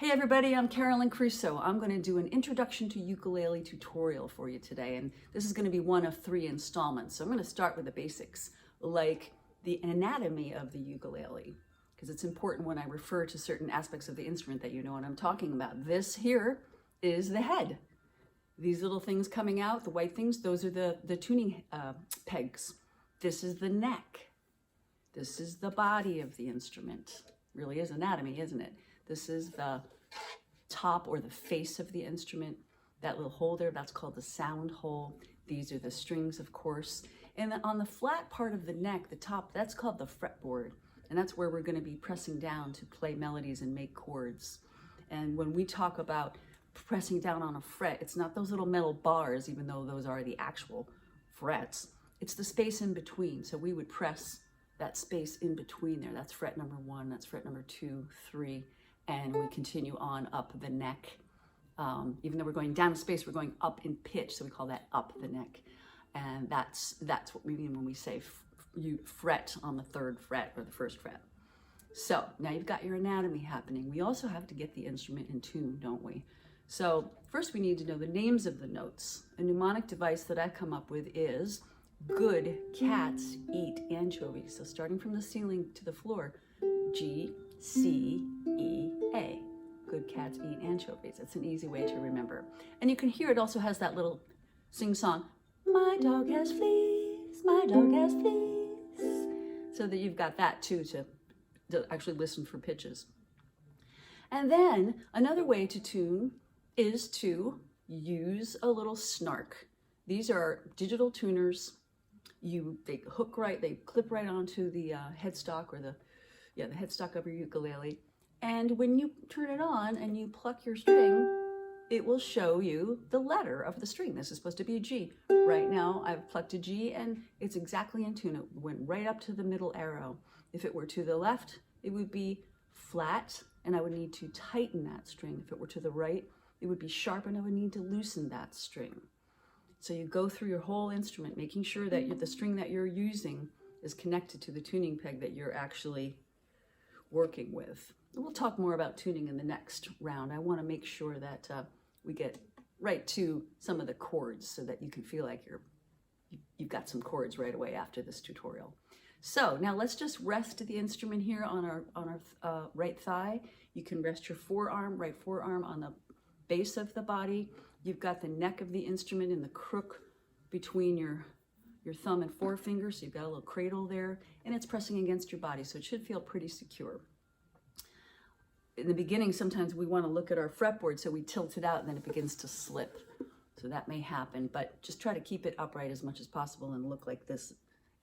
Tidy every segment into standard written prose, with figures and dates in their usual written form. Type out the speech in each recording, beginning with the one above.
Hey everybody, I'm Carolyn Crusoe. I'm going to do an introduction to ukulele tutorial for you today, and this is going to be one of 3 installments. So I'm going to start with the basics, like the anatomy of the ukulele, because it's important when I refer to certain aspects of the instrument that you know what I'm talking about. This here is the head. These little things coming out, the white things, those are the tuning pegs. This is the neck. This is the body of the instrument. Really is anatomy, isn't it? This is the top or the face of the instrument. That little hole there, that's called the sound hole. These are the strings, of course. And on the flat part of the neck, the top, that's called the fretboard. And that's where we're going to be pressing down to play melodies and make chords. And when we talk about pressing down on a fret, it's not those little metal bars, even though those are the actual frets. It's the space in between. So we would press that space in between there. That's fret number 1, that's fret number 2, 3, and we continue on up the neck. Even though we're going down in space, we're going up in pitch, so we call that up the neck. And that's what we mean when we say you fret on the 3rd fret or the 1st fret. So now you've got your anatomy happening. We also have to get the instrument in tune, don't we? So first we need to know the names of the notes. A mnemonic device that I come up with is good cats eat anchovies. So starting from the ceiling to the floor, G, C, E, A. Good cats eat anchovies. It's an easy way to remember. And you can hear it also has that little sing-song, my dog has fleas, my dog has fleas. So that you've got that too to actually listen for pitches. And then another way to tune is to use a little snark. These are digital tuners. They hook right, they clip right onto the headstock or the headstock of your ukulele. And when you turn it on and you pluck your string, it will show you the letter of the string. This is supposed to be a G. Right now, I've plucked a G and it's exactly in tune. It went right up to the middle arrow. If it were to the left, it would be flat and I would need to tighten that string. If it were to the right, it would be sharp and I would need to loosen that string. So you go through your whole instrument, making sure that the string that you're using is connected to the tuning peg that you're actually working with. We'll talk more about tuning in the next round. I want to make sure that we get right to some of the chords so that you can feel like you've got some chords right away after this tutorial. So now let's just rest the instrument here on our right thigh. You can rest your right forearm on the base of the body. You've got the neck of the instrument in the crook between your thumb and forefinger, so you've got a little cradle there, and it's pressing against your body, so it should feel pretty secure. In the beginning, sometimes we want to look at our fretboard, so we tilt it out, and then it begins to slip. So that may happen, but just try to keep it upright as much as possible and look like this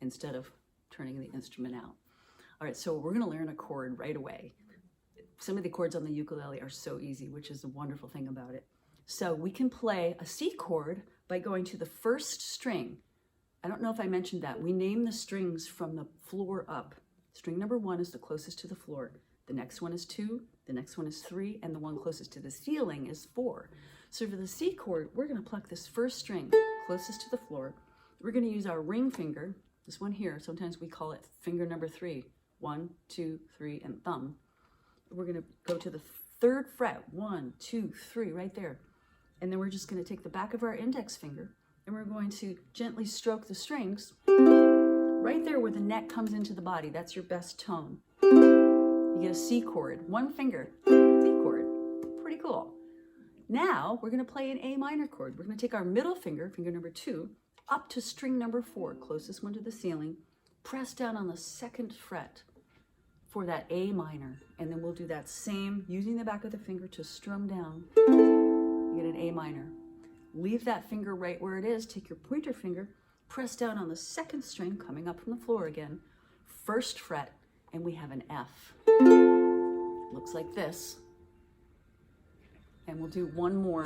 instead of turning the instrument out. All right, so we're going to learn a chord right away. Some of the chords on the ukulele are so easy, which is the wonderful thing about it. So we can play a C chord by going to the 1st string. I don't know if I mentioned that. We name the strings from the floor up. String number 1 is the closest to the floor. The next one is 2, the next one is 3, and the one closest to the ceiling is 4. So for the C chord, we're going to pluck this 1st string closest to the floor. We're going to use our ring finger, this one here. Sometimes we call it finger number 3. 1, 2, 3, and thumb. We're going to go to the 3rd fret. 1, 2, 3, right there. And then we're just going to take the back of our index finger and we're going to gently stroke the strings right there where the neck comes into the body. That's your best tone. You get a C chord, 1 finger, C chord. Pretty cool. Now we're going to play an A minor chord. We're going to take our middle finger, finger number 2, up to string number 4, closest one to the ceiling, press down on the 2nd fret for that A minor. And then we'll do that same, using the back of the finger to strum down. Get an A minor. Leave that finger right where it is. Take your pointer finger, press down on the 2nd string, coming up from the floor again, 1st fret, and we have an F. Looks like this. And we'll do one more.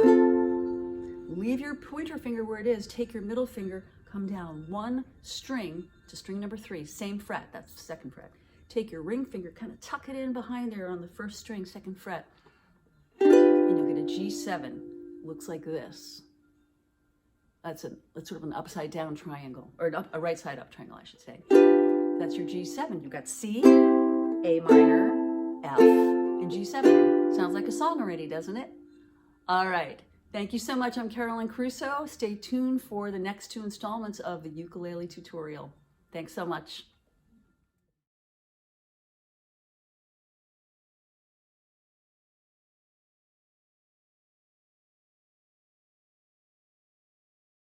Leave your pointer finger where it is. Take your middle finger, come down 1 string to string number 3, same fret, that's the 2nd fret. Take your ring finger, kind of tuck it in behind there on the 1st string, 2nd fret, and you'll get a G7. Looks like this. That's sort of an upside down triangle, or a right side up triangle, I should say. That's your G7. You've got C, A minor, F, and G7. Sounds like a song already, doesn't it? All right. Thank you so much. I'm Carolyn Crusoe. Stay tuned for the next 2 installments of the ukulele tutorial. Thanks so much.